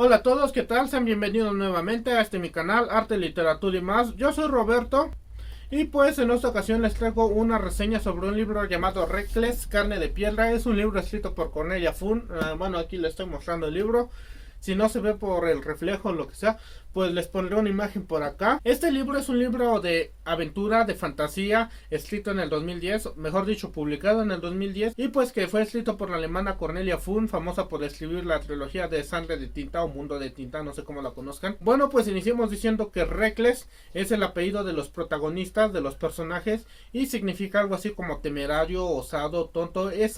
Hola a todos, ¿qué tal? Sean bienvenidos nuevamente a mi canal Arte, Literatura y más. Yo soy Roberto y pues en esta ocasión les traigo una reseña sobre un libro llamado Reckless, Carne de Piedra. Es un libro escrito por Cornelia Funn. Bueno, aquí les estoy mostrando el libro. Si no se ve por el reflejo o lo que sea, pues les pondré una imagen por acá. Este libro es un libro de aventura, de fantasía, escrito en el 2010, mejor dicho, publicado en el 2010, y pues que fue escrito por la alemana Cornelia Funn, famosa por escribir la trilogía de Sangre de Tinta o Mundo de Tinta, no sé cómo la conozcan. Bueno, pues iniciamos diciendo que Reckless es el apellido de los protagonistas, de los personajes, y significa algo así como temerario, osado, tonto, es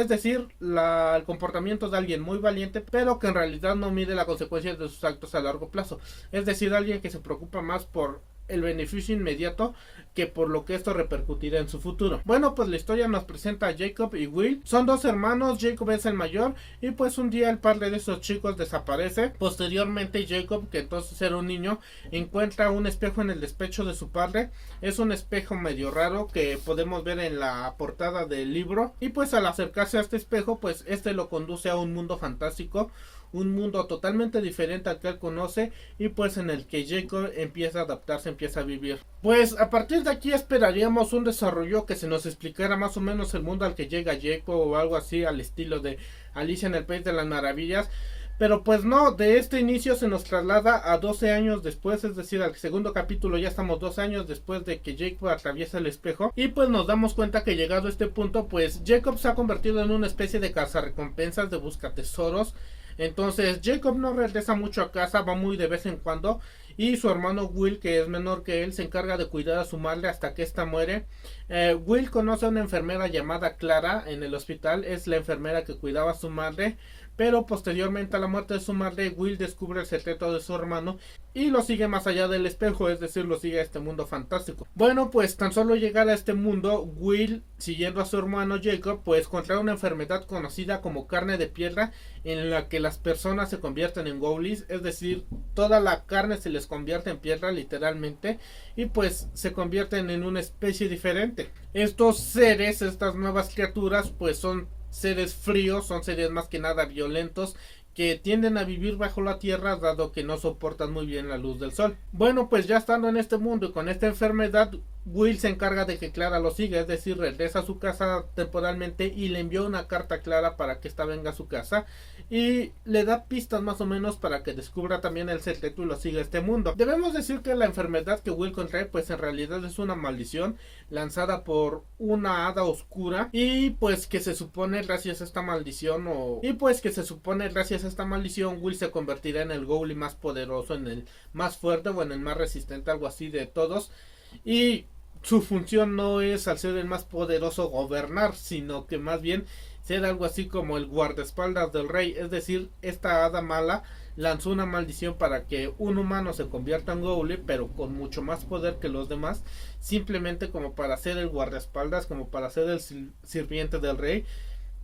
decir, el comportamiento de alguien muy valiente, pero que en realidad no mide las consecuencias de sus actos a largo plazo. Es decir, alguien que se preocupa más por el beneficio inmediato que por lo que esto repercutirá en su futuro. Bueno, pues la historia nos presenta a Jacob y Will. Son dos hermanos, Jacob es el mayor y pues un día el padre de esos chicos desaparece. Posteriormente Jacob, que entonces era un niño, encuentra un espejo en el despecho de su padre. Es un espejo medio raro que podemos ver en la portada del libro, y pues al acercarse a este espejo, pues este lo conduce a un mundo fantástico, un mundo totalmente diferente al que él conoce, y pues en el que Jacob empieza a adaptarse, empieza a vivir. Pues a partir de aquí esperaríamos un desarrollo que se nos explicara más o menos el mundo al que llega Jacob o algo así al estilo de Alicia en el País de las Maravillas. Pero pues no, de este inicio se nos traslada a 12 años después, es decir, al segundo capítulo ya estamos 12 años después de que Jacob atraviesa el espejo, y pues nos damos cuenta que llegado a este punto, pues Jacob se ha convertido en una especie de cazarrecompensas, de busca tesoros. Entonces Jacob no regresa mucho a casa, va muy de vez en cuando, y su hermano Will, que es menor que él, se encarga de cuidar a su madre hasta que ésta muere. Will conoce a una enfermera llamada Clara en el hospital, es la enfermera que cuidaba a su madre, pero posteriormente a la muerte de su madre, Will descubre el secreto de su hermano y lo sigue más allá del espejo, es decir, lo sigue a este mundo fantástico. Bueno, pues tan solo llegar a este mundo, Will, siguiendo a su hermano Jacob, pues contrae una enfermedad conocida como carne de piedra, en la que las personas se convierten en goblins, es decir, toda la carne se les convierte en piedra literalmente, y pues se convierten en una especie diferente. Estos seres, estas nuevas criaturas, pues son seres fríos, son seres más que nada violentos, que tienden a vivir bajo la tierra dado que no soportan muy bien la luz del sol. Bueno, pues ya estando en este mundo y con esta enfermedad, Will se encarga de que Clara lo siga, es decir, regresa a su casa temporalmente y le envió una carta a Clara para que ésta venga a su casa y le da pistas más o menos para que descubra también el secreto y lo siga a este mundo. Debemos decir que la enfermedad que Will contrae pues en realidad es una maldición lanzada por una hada oscura, y pues que se supone gracias a esta maldición Will se convertirá en el goblin más poderoso, en el más fuerte o en el más resistente, algo así de todos, y su función no es al ser el más poderoso gobernar, sino que más bien ser algo así como el guardaespaldas del rey. Es decir, esta hada mala lanzó una maldición para que un humano se convierta en goblin, pero con mucho más poder que los demás, simplemente como para ser el guardaespaldas, como para ser el sirviente del rey.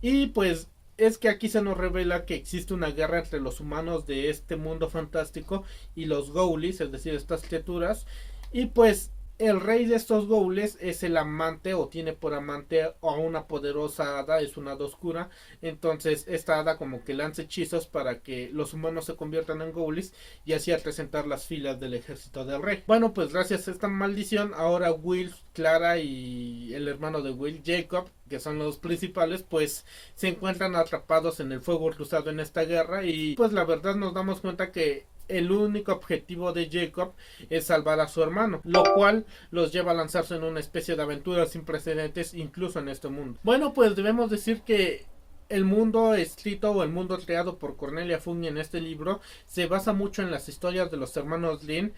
Y pues es que aquí se nos revela que existe una guerra entre los humanos de este mundo fantástico y los goblins, es decir, estas criaturas, y pues el rey de estos goblins es el amante, o tiene por amante a una poderosa hada, es una hada oscura. Entonces esta hada como que lanza hechizos para que los humanos se conviertan en goblins y así acrecentar las filas del ejército del rey. Bueno, pues gracias a esta maldición, ahora Will, Clara y el hermano de Will, Jacob, que son los principales, pues se encuentran atrapados en el fuego cruzado en esta guerra, y pues la verdad nos damos cuenta que el único objetivo de Jacob es salvar a su hermano, lo cual los lleva a lanzarse en una especie de aventura sin precedentes incluso en este mundo. Bueno, pues debemos decir que el mundo escrito o el mundo creado por Cornelia Funn en este libro se basa mucho en las historias de los hermanos Grimm.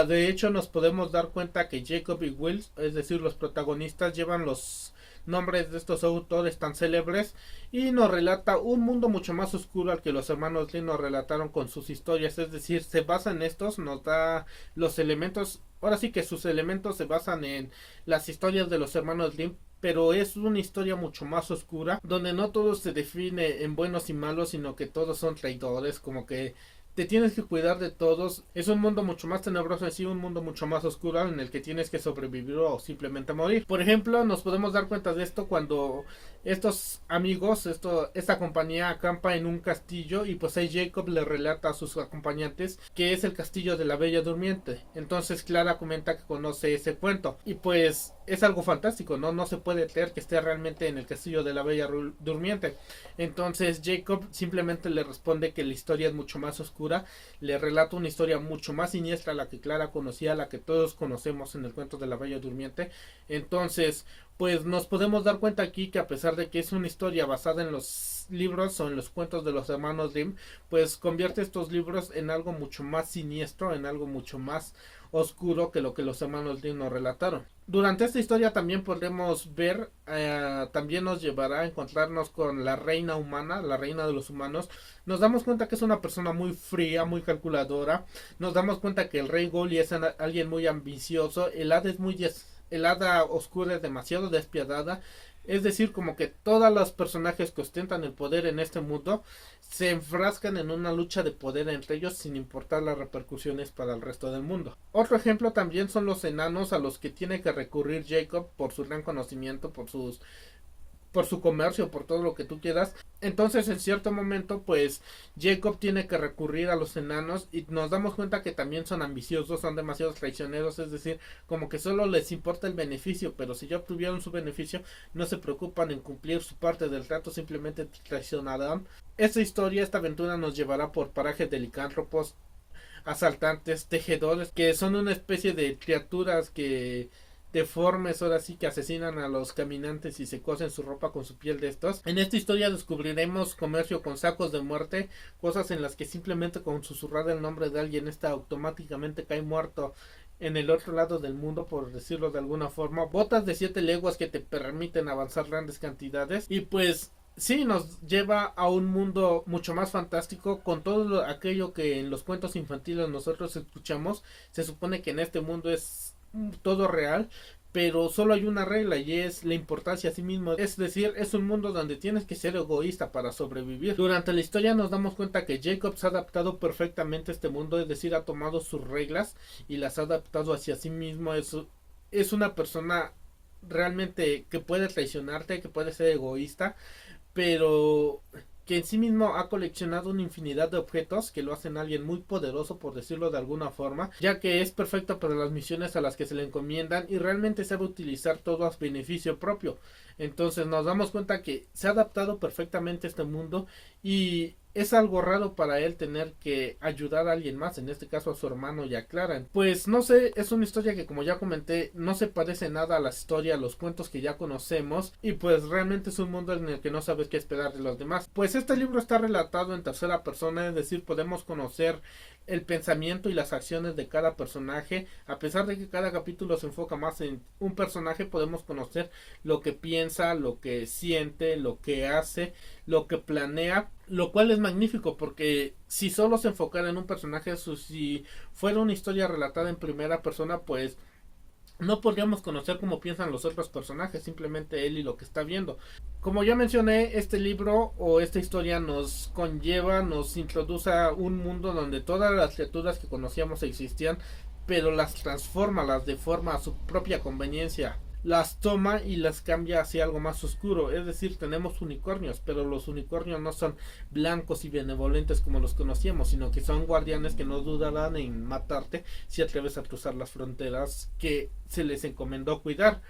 De hecho nos podemos dar cuenta que Jacob y Will, es decir, los protagonistas, llevan los nombres de estos autores tan célebres, y nos relata un mundo mucho más oscuro al que los hermanos Grimm nos relataron con sus historias. Es decir, se basa en estos, nos da los elementos, ahora sí que sus elementos se basan en las historias de los hermanos Grimm, pero es una historia mucho más oscura, donde no todo se define en buenos y malos, sino que todos son traidores, como que te tienes que cuidar de todos. Es un mundo mucho más tenebroso en sí, un mundo mucho más oscuro en el que tienes que sobrevivir o simplemente morir. Por ejemplo, nos podemos dar cuenta de esto cuando estos amigos, esta compañía acampa en un castillo y pues ahí Jacob le relata a sus acompañantes que es el castillo de la Bella Durmiente. Entonces Clara comenta que conoce ese cuento y pues es algo fantástico, no se puede creer que esté realmente en el castillo de la Bella Durmiente. Entonces Jacob simplemente le responde que la historia es mucho más oscura, le relata una historia mucho más siniestra a la que Clara conocía, a la que todos conocemos en el cuento de la Bella Durmiente. Entonces pues nos podemos dar cuenta aquí que a pesar de que es una historia basada en los libros o en los cuentos de los hermanos Grimm, pues convierte estos libros en algo mucho más siniestro, en algo mucho más oscuro que lo que los hermanos Grimm nos relataron. Durante esta historia también podremos ver, también nos llevará a encontrarnos con la reina humana, la reina de los humanos. Nos damos cuenta que es una persona muy fría, muy calculadora. Nos damos cuenta que el rey Goli es alguien muy ambicioso. El hada oscura es demasiado despiadada. Es decir, como que todos los personajes que ostentan el poder en este mundo se enfrascan en una lucha de poder entre ellos sin importar las repercusiones para el resto del mundo. Otro ejemplo también son los enanos a los que tiene que recurrir Jacob por su gran conocimiento, por su comercio, por todo lo que tú quieras. Entonces en cierto momento pues Jacob tiene que recurrir a los enanos y nos damos cuenta que también son ambiciosos, son demasiado traicioneros, es decir, como que solo les importa el beneficio, pero si ya obtuvieron su beneficio no se preocupan en cumplir su parte del trato, simplemente traicionarán. Esta aventura nos llevará por parajes de licántropos, asaltantes, tejedores, que son una especie de criaturas que deformes, ahora sí, que asesinan a los caminantes y se cosen su ropa con su piel de estos. En esta historia descubriremos comercio con sacos de muerte, cosas en las que simplemente con susurrar el nombre de alguien automáticamente cae muerto en el otro lado del mundo, por decirlo de alguna forma. Botas de 7 leguas que te permiten avanzar grandes cantidades y pues sí, nos lleva a un mundo mucho más fantástico con todo aquello que en los cuentos infantiles nosotros escuchamos. Se supone que en este mundo es todo real, pero solo hay una regla y es la importancia a sí mismo, es decir, es un mundo donde tienes que ser egoísta para sobrevivir. Durante la historia nos damos cuenta que Jacob se ha adaptado perfectamente a este mundo, es decir, ha tomado sus reglas y las ha adaptado hacia sí mismo. Es una persona realmente que puede traicionarte, que puede ser egoísta, pero que en sí mismo ha coleccionado una infinidad de objetos que lo hacen alguien muy poderoso, por decirlo de alguna forma, ya que es perfecto para las misiones a las que se le encomiendan y realmente sabe utilizar todo a beneficio propio. Entonces nos damos cuenta que se ha adaptado perfectamente a este mundo y es algo raro para él tener que ayudar a alguien más, en este caso a su hermano y a Clara. Pues no sé, es una historia que, como ya comenté, no se parece nada a la historia, a los cuentos que ya conocemos, y pues realmente es un mundo en el que no sabes qué esperar de los demás. Pues este libro está relatado en tercera persona, es decir, podemos conocer el pensamiento y las acciones de cada personaje. A pesar de que cada capítulo se enfoca más en un personaje, podemos conocer lo que piensa, lo que siente, lo que hace, lo que planea, lo cual es magnífico, porque si solo se enfocara en un personaje, si fuera una historia relatada en primera persona, pues no podríamos conocer cómo piensan los otros personajes, simplemente él y lo que está viendo. Como ya mencioné, este libro o esta historia nos introduce a un mundo donde todas las criaturas que conocíamos existían, pero las transforma, las deforma a su propia conveniencia. Las toma y las cambia hacia algo más oscuro. Es decir, tenemos unicornios, pero los unicornios no son blancos y benevolentes como los conocíamos, sino que son guardianes que no dudarán en matarte si atreves a cruzar las fronteras que se les encomendó cuidar.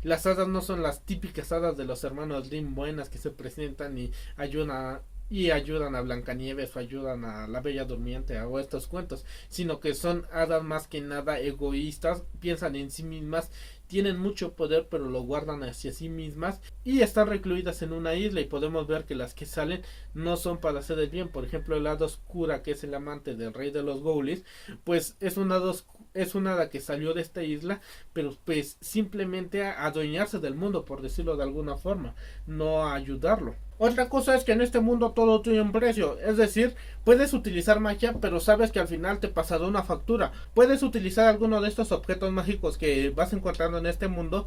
Las hadas no son las típicas hadas de los hermanos Grimm buenas que se presentan y ayudan a Blancanieves o ayudan a la Bella Durmiente o estos cuentos, sino que son hadas más que nada egoístas, piensan en sí mismas, tienen mucho poder pero lo guardan hacia sí mismas y están recluidas en una isla, y podemos ver que las que salen no son para hacer el bien. Por ejemplo, el hada oscura, que es el amante del rey de los Goulis, pues es un hada que salió de esta isla, pero pues simplemente a adueñarse del mundo, por decirlo de alguna forma, no a ayudarlo. Otra cosa es que en este mundo todo tiene un precio, es decir, puedes utilizar magia, pero sabes que al final te pasará una factura. Puedes utilizar alguno de estos objetos mágicos que vas encontrando en este mundo,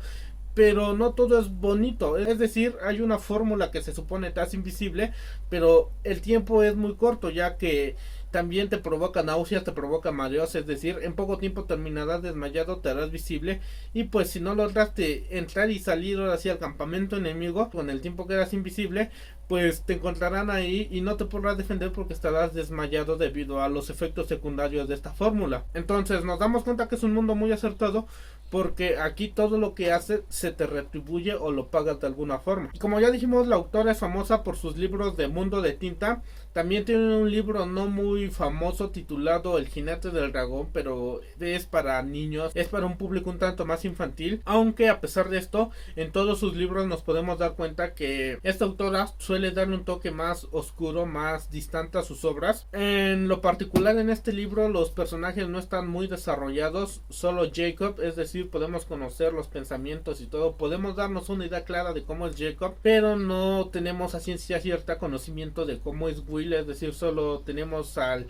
pero no todo es bonito. Es decir, hay una fórmula que se supone te hace invisible, pero el tiempo es muy corto, ya que también te provoca náuseas, te provoca mareos, es decir, en poco tiempo terminarás desmayado, te harás visible y pues si no lograste entrar y salir ahora sí al campamento enemigo con el tiempo que eras invisible, pues te encontrarán ahí y no te podrás defender porque estarás desmayado debido a los efectos secundarios de esta fórmula. Entonces nos damos cuenta que es un mundo muy acertado porque aquí todo lo que haces se te retribuye o lo pagas de alguna forma. Y como ya dijimos, la autora es famosa por sus libros de Mundo de Tinta. También tiene un libro no muy famoso titulado El Jinete del Dragón, pero es para niños, es para un público un tanto más infantil, aunque a pesar de esto, en todos sus libros nos podemos dar cuenta que esta autora suele darle un toque más oscuro, más distante a sus obras. En lo particular en este libro los personajes no están muy desarrollados, solo Jacob, es decir, podemos conocer los pensamientos y todo, podemos darnos una idea clara de cómo es Jacob, pero no tenemos a ciencia cierta conocimiento de cómo es Will, es decir, solo tenemos al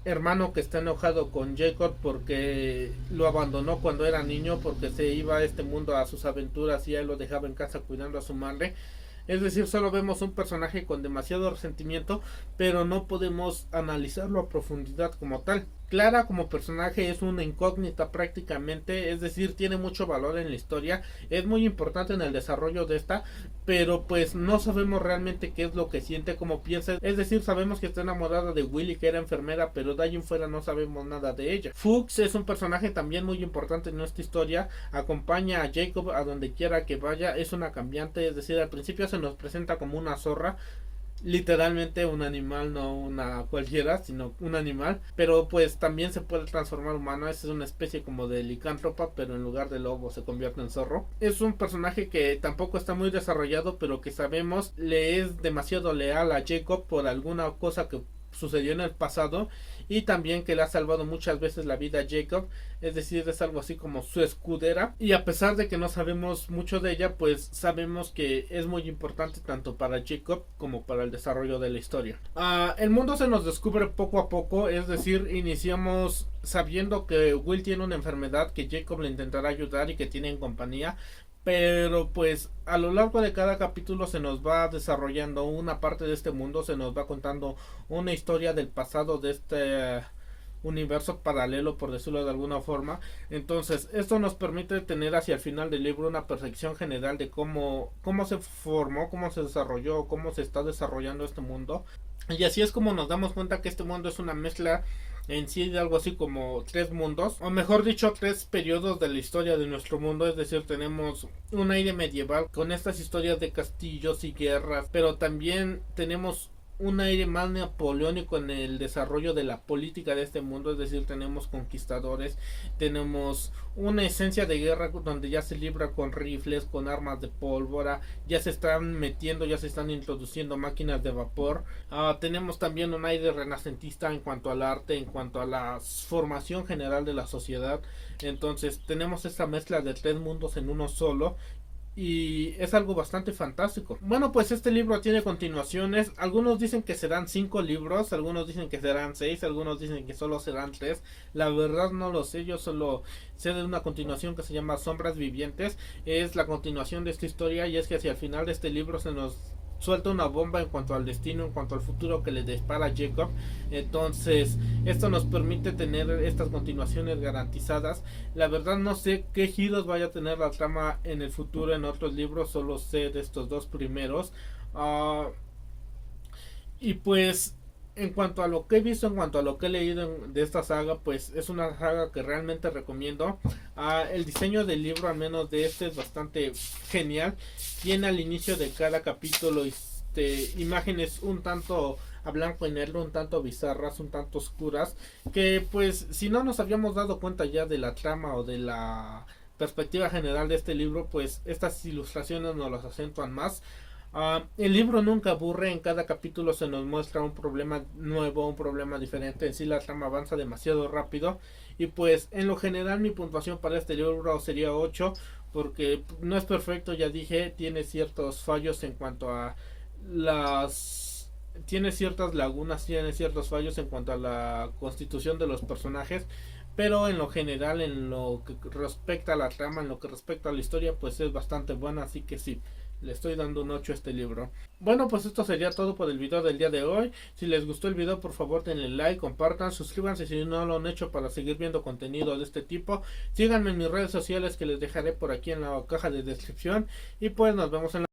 hermano que está enojado con Jacob porque lo abandonó cuando era niño, porque se iba a este mundo a sus aventuras y él lo dejaba en casa cuidando a su madre. Es decir, solo vemos un personaje con demasiado resentimiento, pero no podemos analizarlo a profundidad como tal. Clara como personaje es una incógnita prácticamente, es decir, tiene mucho valor en la historia, es muy importante en el desarrollo de esta, pero pues no sabemos realmente qué es lo que siente, cómo piensa, es decir, sabemos que está enamorada de Willy, que era enfermera, pero de ahí en fuera no sabemos nada de ella. Fuchs es un personaje también muy importante en esta historia, acompaña a Jacob a donde quiera que vaya, es una cambiante, es decir, al principio se nos presenta como una zorra, literalmente un animal, no una cualquiera, sino un animal, pero pues también se puede transformar humano, es una especie como de licántropa, pero en lugar de lobo se convierte en zorro. Es un personaje que tampoco está muy desarrollado, pero que sabemos le es demasiado leal a Jacob por alguna cosa que sucedió en el pasado, y también que le ha salvado muchas veces la vida a Jacob, es decir, es algo así como su escudera, y a pesar de que no sabemos mucho de ella, pues sabemos que es muy importante tanto para Jacob como para el desarrollo de la historia. El mundo se nos descubre poco a poco, es decir, iniciamos sabiendo que Will tiene una enfermedad, que Jacob le intentará ayudar y que tiene en compañía, pero pues a lo largo de cada capítulo se nos va desarrollando una parte de este mundo, se nos va contando una historia del pasado de este universo paralelo, por decirlo de alguna forma. Entonces esto nos permite tener hacia el final del libro una percepción general de cómo se formó, cómo se desarrolló, cómo se está desarrollando este mundo. Y así es como nos damos cuenta que este mundo es una mezcla en sí de algo así como tres mundos, o mejor dicho, tres periodos de la historia de nuestro mundo. Es decir, tenemos un aire medieval con estas historias de castillos y guerras, pero también tenemos un aire más napoleónico en el desarrollo de la política de este mundo, es decir, tenemos conquistadores, tenemos una esencia de guerra donde ya se libra con rifles, con armas de pólvora, ya se están metiendo, ya se están introduciendo máquinas de vapor. Tenemos también un aire renacentista en cuanto al arte, en cuanto a la formación general de la sociedad. Entonces tenemos esta mezcla de tres mundos en uno solo, y es algo bastante fantástico. Bueno, pues este libro tiene continuaciones. Algunos dicen que serán 5 libros, algunos dicen que serán 6, algunos dicen que solo serán 3. La verdad no lo sé, yo solo sé de una continuación que se llama Sombras Vivientes. Es la continuación de esta historia, y es que hacia el final de este libro se nos suelta una bomba en cuanto al destino, en cuanto al futuro que le dispara a Jacob. Entonces esto nos permite tener estas continuaciones garantizadas. La verdad no sé qué giros vaya a tener la trama en el futuro en otros libros, solo sé de estos dos primeros. Y pues en cuanto a lo que he visto, en cuanto a lo que he leído de esta saga, pues es una saga que realmente recomiendo. El diseño del libro, al menos de este, es bastante genial. Tiene al inicio de cada capítulo imágenes un tanto a blanco y negro, un tanto bizarras, un tanto oscuras, que pues si no nos habíamos dado cuenta ya de la trama o de la perspectiva general de este libro, pues estas ilustraciones nos las acentúan más. El libro nunca aburre, en cada capítulo se nos muestra un problema nuevo, un problema diferente. En sí la trama avanza demasiado rápido, y pues en lo general mi puntuación para este libro sería 8, porque no es perfecto, ya dije, tiene ciertos fallos en cuanto a tiene ciertas lagunas, tiene ciertos fallos en cuanto a la constitución de los personajes, pero en lo general, en lo que respecta a la trama, en lo que respecta a la historia, pues es bastante buena, así que sí, Le estoy dando un 8 a este libro. Bueno, pues esto sería todo por el video del día de hoy. Si les gustó el video, por favor denle like, compartan, suscríbanse si no lo han hecho para seguir viendo contenido de este tipo. Síganme en mis redes sociales que les dejaré por aquí en la caja de descripción. Y pues nos vemos en la